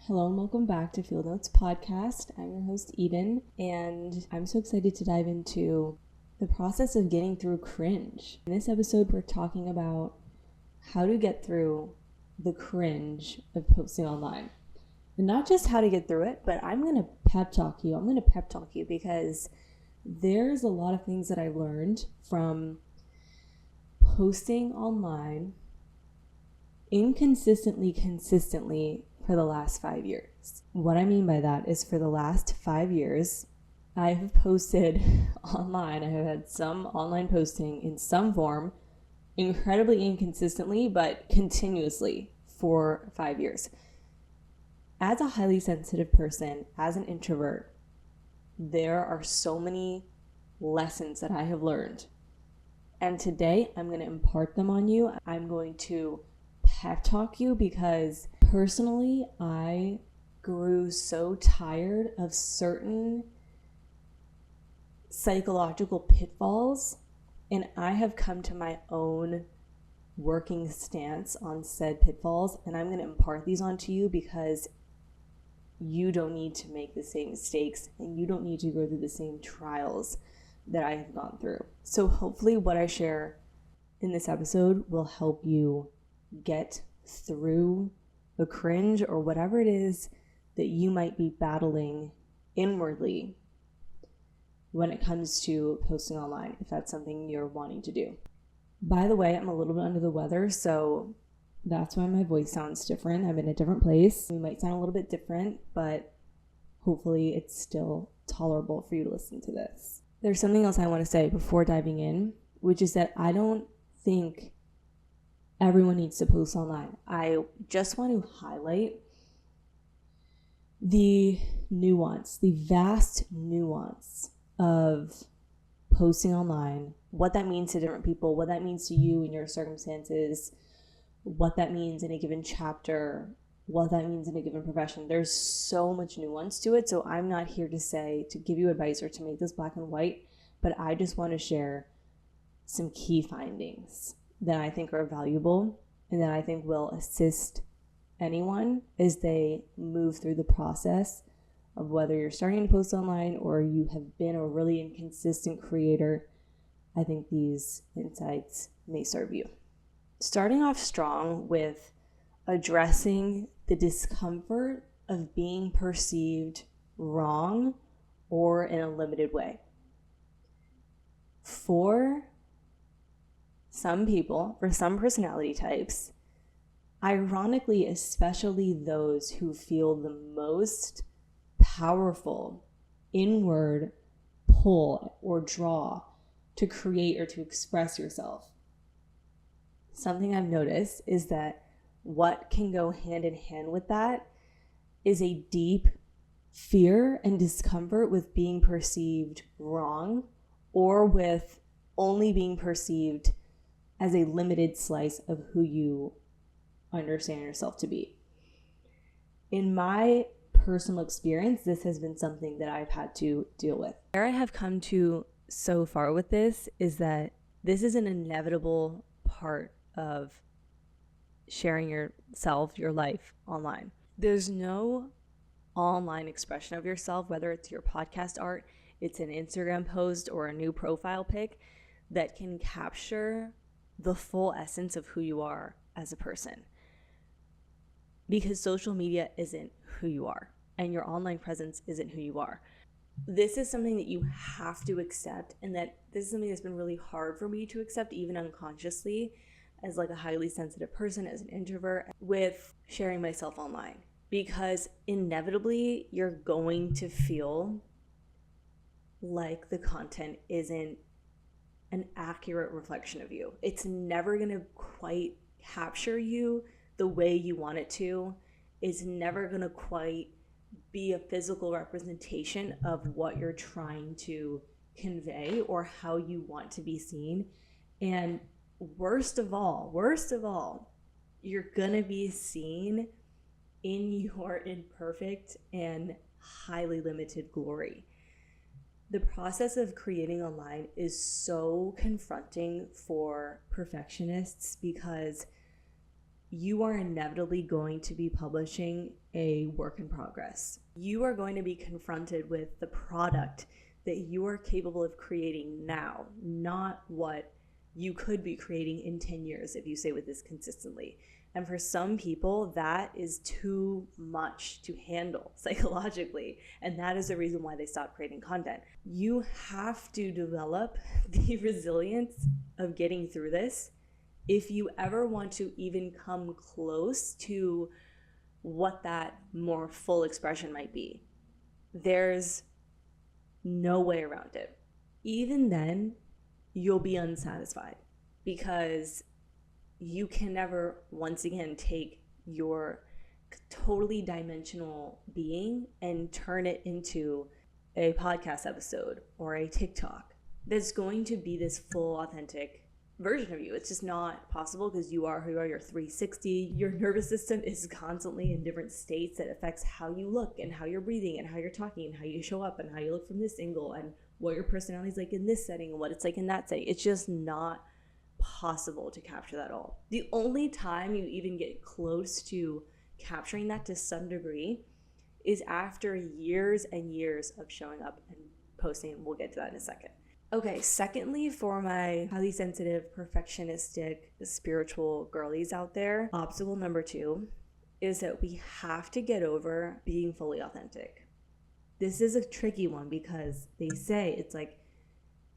Hello and welcome back to Field Notes Podcast. I'm your host Eden, and I'm so excited to dive into the process of getting through cringe. In this episode, we're talking about how to get through the cringe of posting online. And not just how to get through it, but I'm going to pep talk you because there's a lot of things that I learned from posting online consistently for the last 5 years. What I mean by that is for the last 5 years, I have posted online. I have had some online posting in some form, incredibly inconsistently, but continuously for 5 years. As a highly sensitive person, as an introvert, there are so many lessons that I have learned. And today I'm going to impart them on you. I'm going to pep talk you because personally, I grew so tired of certain psychological pitfalls, and I have come to my own working stance on said pitfalls, and I'm going to impart these onto you because you don't need to make the same mistakes and you don't need to go through the same trials that I have gone through. So hopefully what I share in this episode will help you get through the cringe or whatever it is that you might be battling inwardly when it comes to posting online, if that's something you're wanting to do. By the way, I'm a little bit under the weather, so that's why my voice sounds different. I'm in a different place. We might sound a little bit different, but hopefully it's still tolerable for you to listen to this. There's something else I want to say before diving in, which is that I don't think everyone needs to post online. I just want to highlight the vast nuance of posting online, what that means to different people, what that means to you in your circumstances, what that means in a given chapter, what that means in a given profession. There's so much nuance to it, so I'm not here to give you advice or to make this black and white, but I just want to share some key findings that I think are valuable and that I think will assist anyone as they move through the process of whether you're starting to post online or you have been a really inconsistent creator. I think these insights may serve you. Starting off strong with addressing the discomfort of being perceived wrong or in a limited way. For some people, for some personality types, ironically, especially those who feel the most powerful inward pull or draw to create or to express yourself. Something I've noticed is that what can go hand in hand with that is a deep fear and discomfort with being perceived wrong or with only being perceived as a limited slice of who you understand yourself to be. In my personal experience, this has been something that I've had to deal with. Where I have come to so far with this is that this is an inevitable part of sharing yourself, your life online. There's no online expression of yourself, whether it's your podcast art, it's an Instagram post, or a new profile pic, that can capture the full essence of who you are as a person. Because social media isn't who you are, and your online presence isn't who you are. This is something that you have to accept, and that this is something that's been really hard for me to accept, even unconsciously, as like a highly sensitive person, as an introvert, with sharing myself online. Because inevitably, you're going to feel like the content isn't an accurate reflection of you. It's never going to quite capture you the way you want it to. It's never going to quite be a physical representation of what you're trying to convey or how you want to be seen. And worst of all, you're going to be seen in your imperfect and highly limited glory. The process of creating online is so confronting for perfectionists because you are inevitably going to be publishing a work in progress. You are going to be confronted with the product that you are capable of creating now, not what you could be creating in 10 years if you stay with this consistently. And for some people, that is too much to handle psychologically. And that is the reason why they stop creating content. You have to develop the resilience of getting through this if you ever want to even come close to what that more full expression might be. There's no way around it. Even then, you'll be unsatisfied because you can never, once again, take your totally dimensional being and turn it into a podcast episode or a TikTok that's going to be this full, authentic version of you. It's just not possible because you are who you are. You're 360. Your nervous system is constantly in different states that affects how you look and how you're breathing and how you're talking and how you show up and how you look from this angle and what your personality is like in this setting and what it's like in that setting. It's just not possible to capture that all. The only time you even get close to capturing that to some degree is after years and years of showing up and posting. We'll get to that in a second. Okay, secondly, for my highly sensitive, perfectionistic, spiritual girlies out there, obstacle number 2 is that we have to get over being fully authentic. This is a tricky one because they say it's like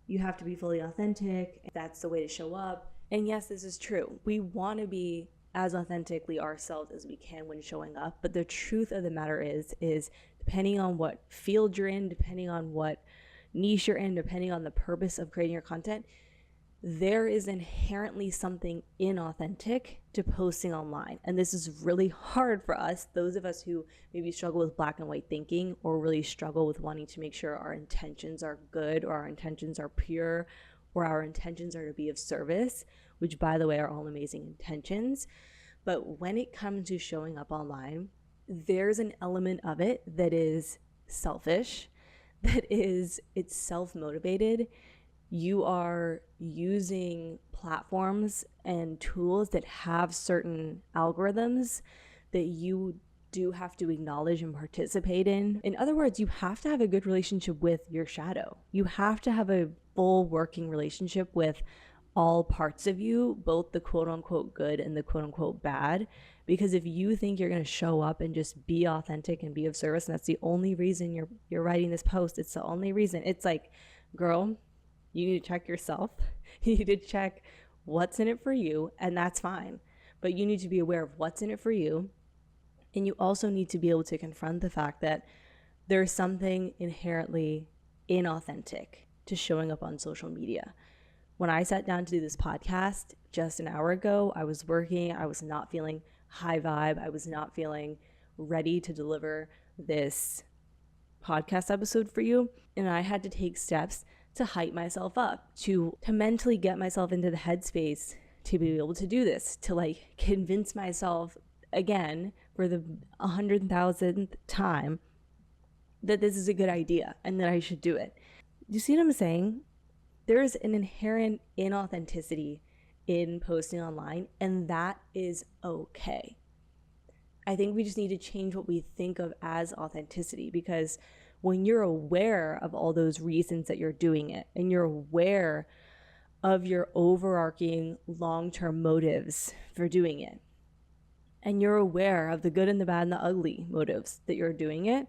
you have to be fully authentic. That's the way to show up. And yes, this is true. We want to be as authentically ourselves as we can when showing up. But the truth of the matter is depending on what field you're in, depending on what niche you're in, depending on the purpose of creating your content, there is inherently something inauthentic to posting online. And this is really hard for us, those of us who maybe struggle with black and white thinking or really struggle with wanting to make sure our intentions are good or our intentions are pure or our intentions are to be of service, which by the way are all amazing intentions. But when it comes to showing up online, there's an element of it that is selfish, it's self-motivated. You are using platforms and tools that have certain algorithms that you do have to acknowledge and participate in. In other words, you have to have a good relationship with your shadow. You have to have a full working relationship with all parts of you, both the quote unquote good and the quote unquote bad. Because if you think you're going to show up and just be authentic and be of service, and that's the only reason you're writing this post, it's the only reason. It's like, girl, you need to check yourself. You need to check what's in it for you, and that's fine. But you need to be aware of what's in it for you. And you also need to be able to confront the fact that there's something inherently inauthentic to showing up on social media. When I sat down to do this podcast just an hour ago, I was working, I was not feeling high vibe, I was not feeling ready to deliver this podcast episode for you. And I had to take steps to hype myself up, to mentally get myself into the headspace to be able to do this, to like convince myself again for the 100,000th time that this is a good idea and that I should do it. Do you see what I'm saying? There's an inherent inauthenticity in posting online, and that is okay. I think we just need to change what we think of as authenticity, because when you're aware of all those reasons that you're doing it, and you're aware of your overarching long-term motives for doing it, and you're aware of the good and the bad and the ugly motives that you're doing it,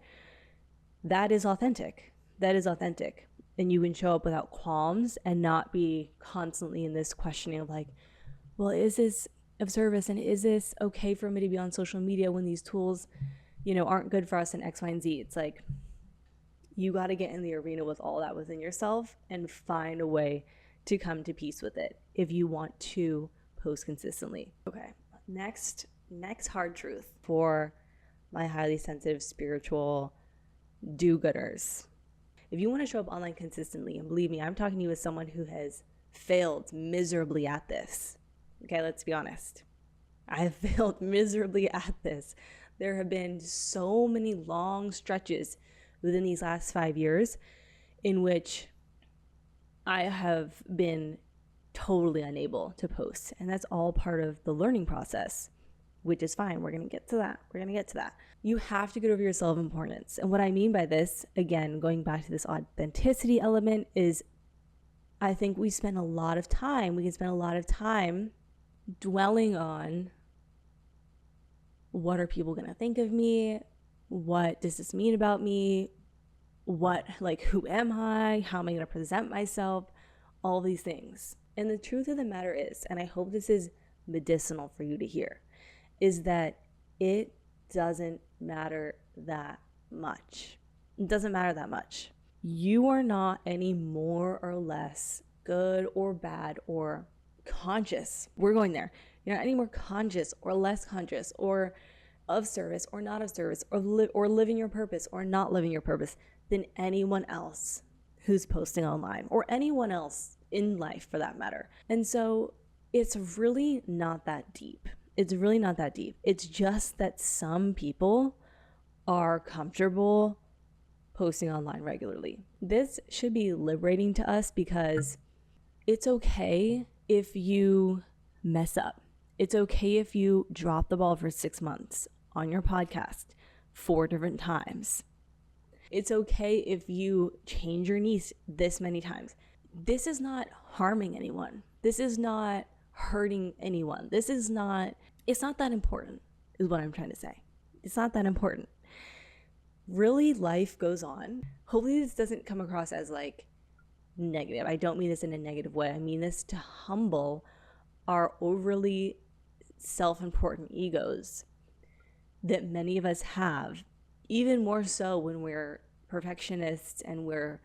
that is authentic. That is authentic. And you can show up without qualms and not be constantly in this questioning of like, well, is this of service, and is this okay for me to be on social media when these tools, aren't good for us in X, Y, and Z? It's like, you got to get in the arena with all that within yourself and find a way to come to peace with it if you want to post consistently. Okay, next hard truth for my highly sensitive spiritual do-gooders. If you want to show up online consistently, and believe me, I'm talking to you as someone who has failed miserably at this. Okay, let's be honest. I have failed miserably at this. There have been so many long stretches within these last 5 years in which I have been totally unable to post. And that's all part of the learning process. which is fine. We're going to get to that. You have to get over your self-importance. And what I mean by this, again, going back to this authenticity element, is I think we can spend a lot of time dwelling on, what are people going to think of me? What does this mean about me? Who am I? How am I going to present myself? All these things. And the truth of the matter is, and I hope this is medicinal for you to hear, is that it doesn't matter that much. It doesn't matter that much. You are not any more or less good or bad or conscious. We're going there. You're not any more conscious or less conscious or of service or not of service or living your purpose or not living your purpose than anyone else who's posting online or anyone else in life for that matter. And so it's really not that deep. It's just that some people are comfortable posting online regularly. This should be liberating to us, because it's okay if you mess up. It's okay if you drop the ball for 6 months on your podcast 4 different times. It's okay if you change your niche this many times. This is not harming anyone. This is not hurting anyone. It's not that important, is what I'm trying to say. It's not that important. Really, life goes on. Hopefully this doesn't come across as negative. I don't mean this in a negative way. I mean this to humble our overly self-important egos that many of us have, even more so when we're perfectionists and we're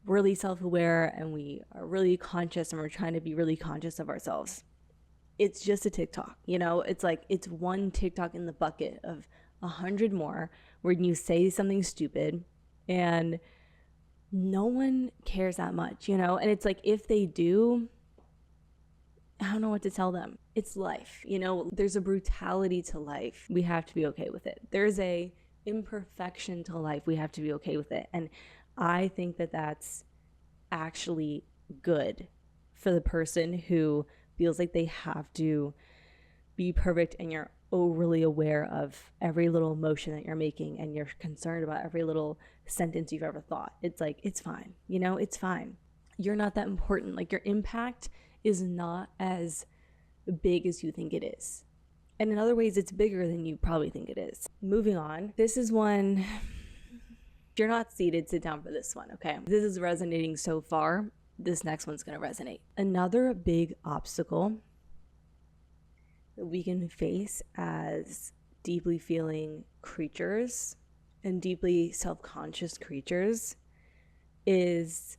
really self-aware and we are really conscious and we're trying to be really conscious of ourselves. It's just a TikTok, it's one TikTok in the bucket of 100 more where you say something stupid and no one cares that much, and it's if they do, I don't know what to tell them. It's life, there's a brutality to life. We have to be okay with it. There's a imperfection to life. We have to be okay with it. And I think that that's actually good for the person who feels like they have to be perfect, and you're overly aware of every little motion that you're making and you're concerned about every little sentence you've ever thought. It's fine. It's fine. You're not that important. Your impact is not as big as you think it is. And in other ways, it's bigger than you probably think it is. Moving on. This is one, if you're not seated, sit down for this one, okay? This is resonating so far. This next one's going to resonate. Another big obstacle that we can face as deeply feeling creatures and deeply self-conscious creatures is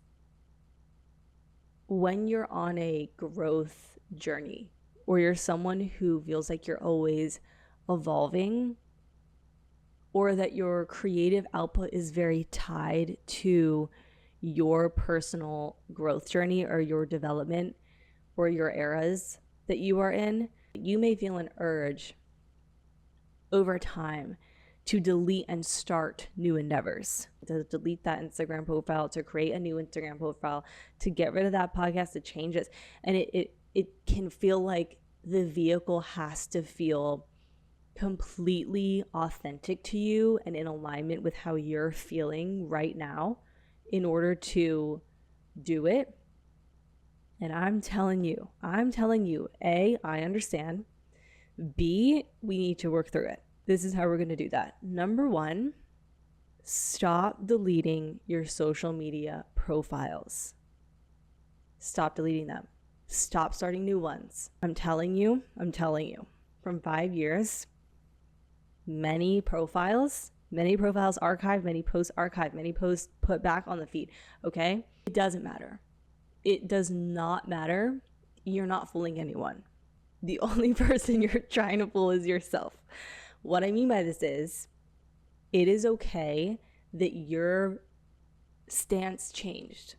when you're on a growth journey, or you're someone who feels like you're always evolving, or that your creative output is very tied to your personal growth journey or your development or your eras that you are in, you may feel an urge over time to delete and start new endeavors, to delete that Instagram profile, to create a new Instagram profile, to get rid of that podcast, to change it. And it can feel like the vehicle has to feel completely authentic to you and in alignment with how you're feeling right now in order to do it. And I'm telling you, A, I understand. B, we need to work through it. This is how we're going to do that. Number 1, stop deleting your social media profiles. Stop deleting them. Stop starting new ones. I'm telling you, from 5 years, many profiles archived, many posts archived, many posts put back on the feed, okay? It doesn't matter. It does not matter. You're not fooling anyone. The only person you're trying to fool is yourself. What I mean by this is, it is okay that your stance changed.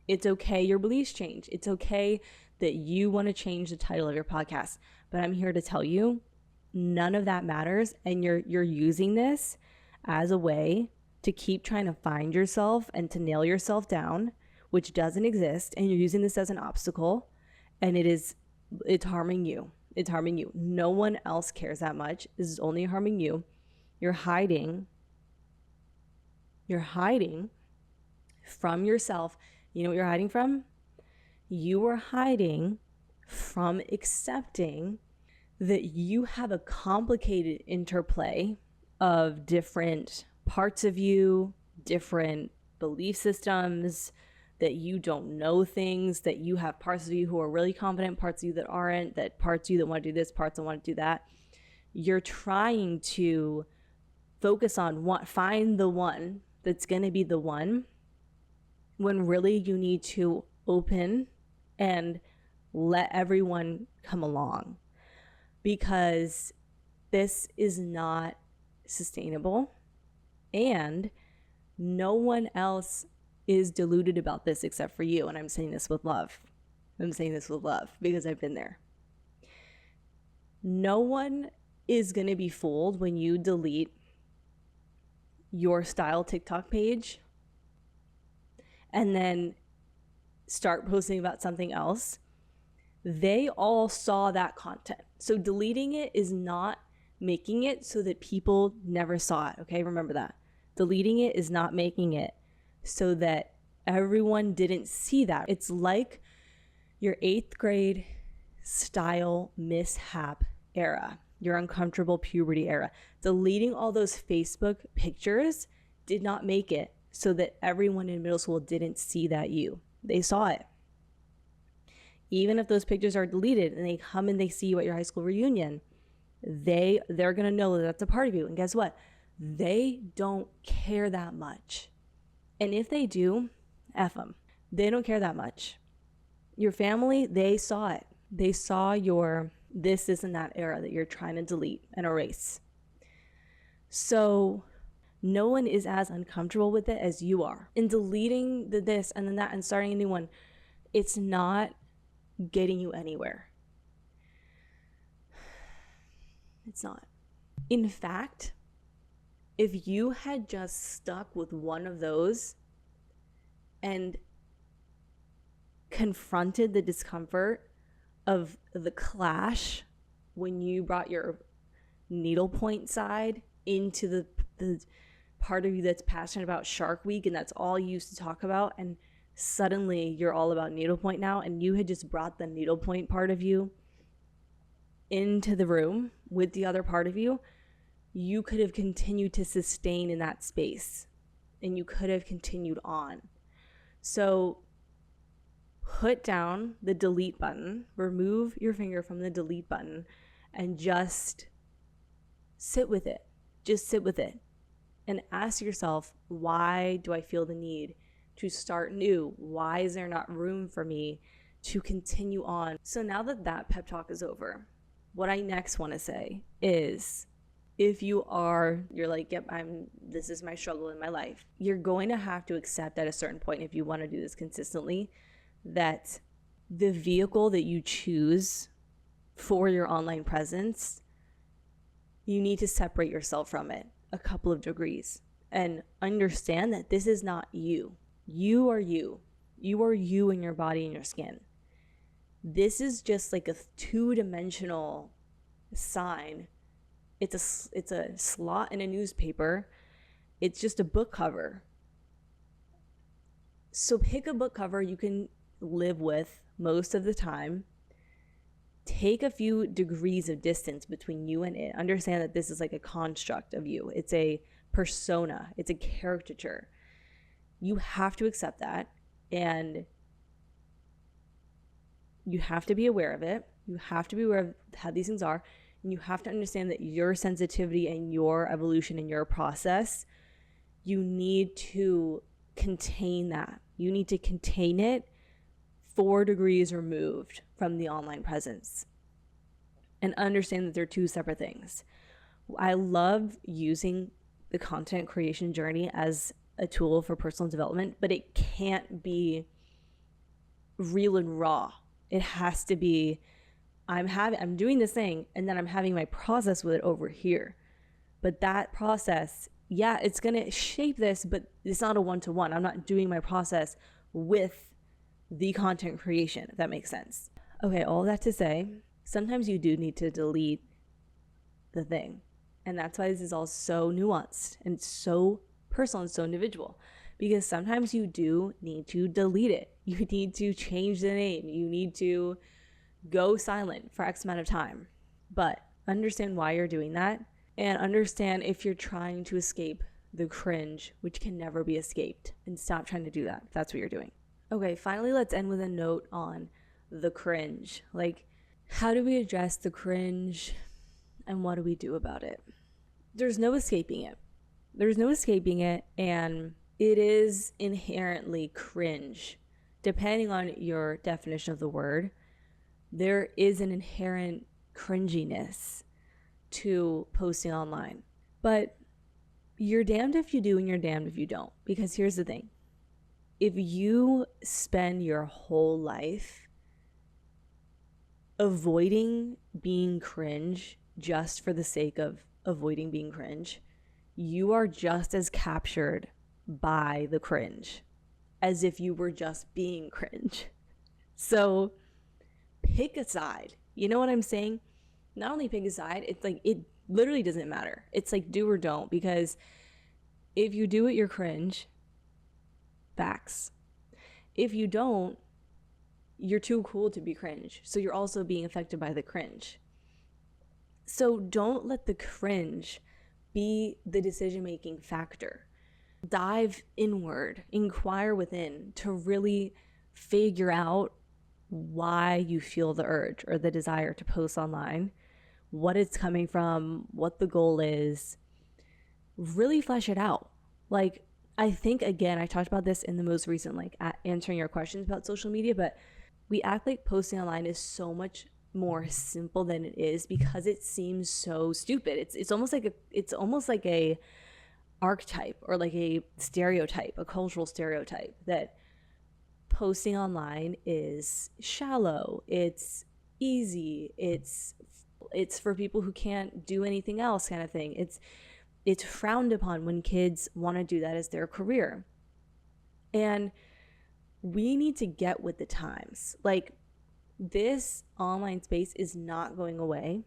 It's okay your beliefs changed. It's okay that you want to change the title of your podcast. But I'm here to tell you, none of that matters. And you're using this as a way to keep trying to find yourself and to nail yourself down, which doesn't exist. And you're using this as an obstacle, and it's harming you. It's harming you. No one else cares that much. This is only harming you. You're hiding from yourself. You know what you're hiding from? You are hiding from accepting that you have a complicated interplay of different parts of you, different belief systems, that you don't know things, that you have parts of you who are really confident, parts of you that aren't, that parts of you that want to do this, parts that want to do that. You're trying to focus on find the one that's going to be the one, when really you need to open and let everyone come along, because this is not sustainable and no one else is deluded about this except for you. And I'm saying this with love. I'm saying this with love because I've been there. No one is going to be fooled when you delete your style TikTok page and then start posting about something else. They all saw that content. So deleting it is not making it so that people never saw it. Okay, remember that. Deleting it is not making it so that everyone didn't see that. It's like your 8th grade style mishap era, your uncomfortable puberty era. Deleting all those Facebook pictures did not make it so that everyone in middle school didn't see that you. They saw it. Even if those pictures are deleted and they come and they see you at your high school reunion, they're going to know that that's a part of you. And guess what? They don't care that much. And if they do, F them. They don't care that much. Your family, they saw it. They saw your this and that era that you're trying to delete and erase. So no one is as uncomfortable with it as you are. In deleting the this and then that and starting a new one, it's not getting you anywhere. It's not. In fact, if you had just stuck with one of those and confronted the discomfort of the clash when you brought your needlepoint side into the part of you that's passionate about Shark Week and that's all you used to talk about, and suddenly you're all about needlepoint now, and you had just brought the needlepoint part of you into the room with the other part of you, you could have continued to sustain in that space and you could have continued on. So put down the delete button, remove your finger from the delete button, and just sit with it. Just sit with it and ask yourself, why do I feel the need to start new? Why is there not room for me to continue on? So now that that pep talk is over, what I next want to say is, if you're like, yep, this is my struggle in my life, you're going to have to accept at a certain point, if you want to do this consistently, that the vehicle that you choose for your online presence, you need to separate yourself from it a couple of degrees and understand that this is not you. You are you. You are you in your body and your skin. This is just like a 2-dimensional sign. It's a slot in a newspaper. It's just a book cover. So pick a book cover you can live with most of the time. Take a few degrees of distance between you and it. Understand that this is like a construct of you. It's a persona. It's a caricature. You have to accept that, and you have to be aware of it. You have to be aware of how these things are, and you have to understand that your sensitivity and your evolution and your process, you need to contain that. You need to contain it 4 degrees removed from the online presence, and understand that they're 2 separate things. I love using the content creation journey as a tool for personal development, but it can't be real and raw. It has to be, I'm doing this thing and then I'm having my process with it over here. But that process, yeah, it's going to shape this, but it's not a one-to-one. I'm not doing my process with the content creation, if that makes sense. Okay, all that to say, sometimes you do need to delete the thing. And that's why this is all so nuanced and so personal and so individual, because sometimes you do need to delete it. You need to change the name. You need to go silent for X amount of time. But understand why you're doing that, and understand if you're trying to escape the cringe, which can never be escaped, and stop trying to do that if that's what you're doing. Okay, finally, let's end with a note on the cringe. Like, how do we address the cringe and what do we do about it? There's no escaping it. There's no escaping it, and it is inherently cringe. Depending on your definition of the word, there is an inherent cringiness to posting online. But you're damned if you do and you're damned if you don't. Because here's the thing. If you spend your whole life avoiding being cringe just for the sake of avoiding being cringe, you are just as captured by the cringe as if you were just being cringe. So pick a side. You know what I'm saying? Not only pick a side, it's like it literally doesn't matter. It's like do or don't, because if you do it, you're cringe. Facts. If you don't, you're too cool to be cringe. So you're also being affected by the cringe. So don't let the cringe be the decision-making factor. Dive inward, inquire within to really figure out why you feel the urge or the desire to post online, what it's coming from, what the goal is. Really flesh it out. Like, I think, again, I talked about this in the most recent, like, answering your questions about social media, but we act like posting online is so much more simple than it is because it seems so stupid. It's almost like a archetype or like a stereotype, a cultural stereotype, that posting online is shallow, it's easy, it's for people who can't do anything else, kind of thing. It's frowned upon when kids want to do that as their career. And we need to get with the times. Like, this online space is not going away.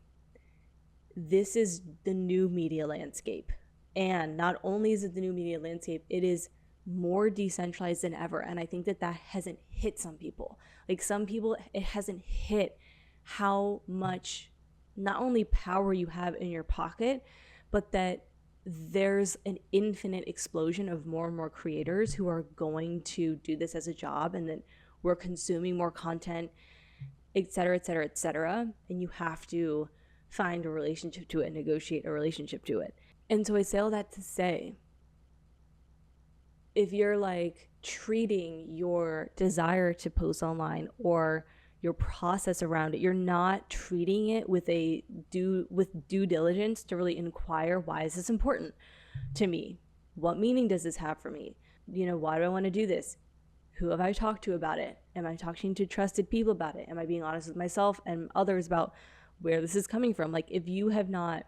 This is the new media landscape. And not only is it the new media landscape, it is more decentralized than ever. And I think that hasn't hit some people. Like, some people, it hasn't hit how much not only power you have in your pocket, but that there's an infinite explosion of more and more creators who are going to do this as a job, and then we're consuming more content, et cetera, et cetera, et cetera. And you have to find a relationship to it, negotiate a relationship to it. And so I say all that to say, if you're like treating your desire to post online or your process around it, you're not treating it with due diligence to really inquire, why is this important to me? What meaning does this have for me? Why do I want to do this? Who have I talked to about it? Am I talking to trusted people about it? Am I being honest with myself and others about where this is coming from? Like, if you have not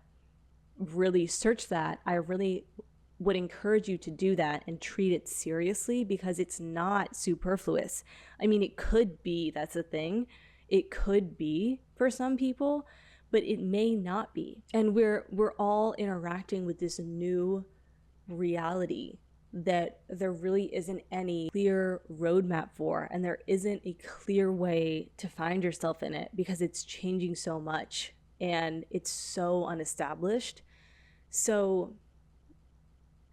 really searched that, I really would encourage you to do that and treat it seriously, because it's not superfluous. I mean, it could be, that's the thing. It could be for some people, but it may not be. And we're all interacting with this new reality that there really isn't any clear roadmap for, and there isn't a clear way to find yourself in it, because it's changing so much and it's so unestablished. So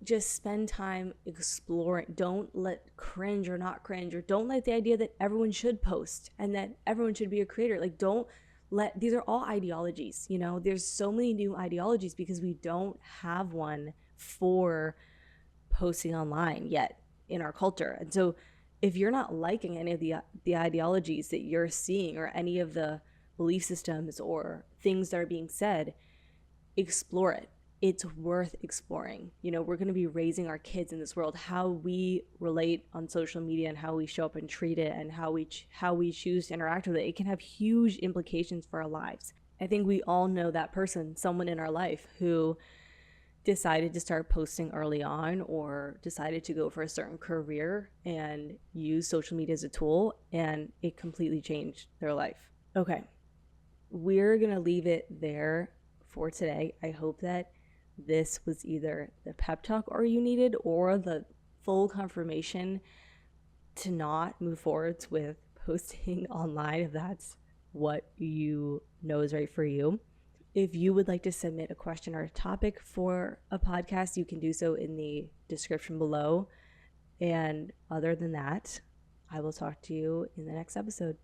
just spend time exploring. Don't let cringe or not cringe, or don't let the idea that everyone should post and that everyone should be a creator. Like, don't let, these are all ideologies, there's so many new ideologies because we don't have one for posting online yet in our culture. And so if you're not liking any of the ideologies that you're seeing, or any of the belief systems or things that are being said, explore it. It's worth exploring. We're going to be raising our kids in this world. How we relate on social media and how we show up and treat it, and how we choose to interact with it, it can have huge implications for our lives. I think we all know that person, someone in our life who decided to start posting early on, or decided to go for a certain career and use social media as a tool, and it completely changed their life. Okay. we're going to leave it there for today. I hope that this was either the pep talk or you needed, or the full confirmation to not move forwards with posting online if that's what you know is right for you. If you would like to submit a question or a topic for a podcast, you can do so in the description below. And other than that, I will talk to you in the next episode.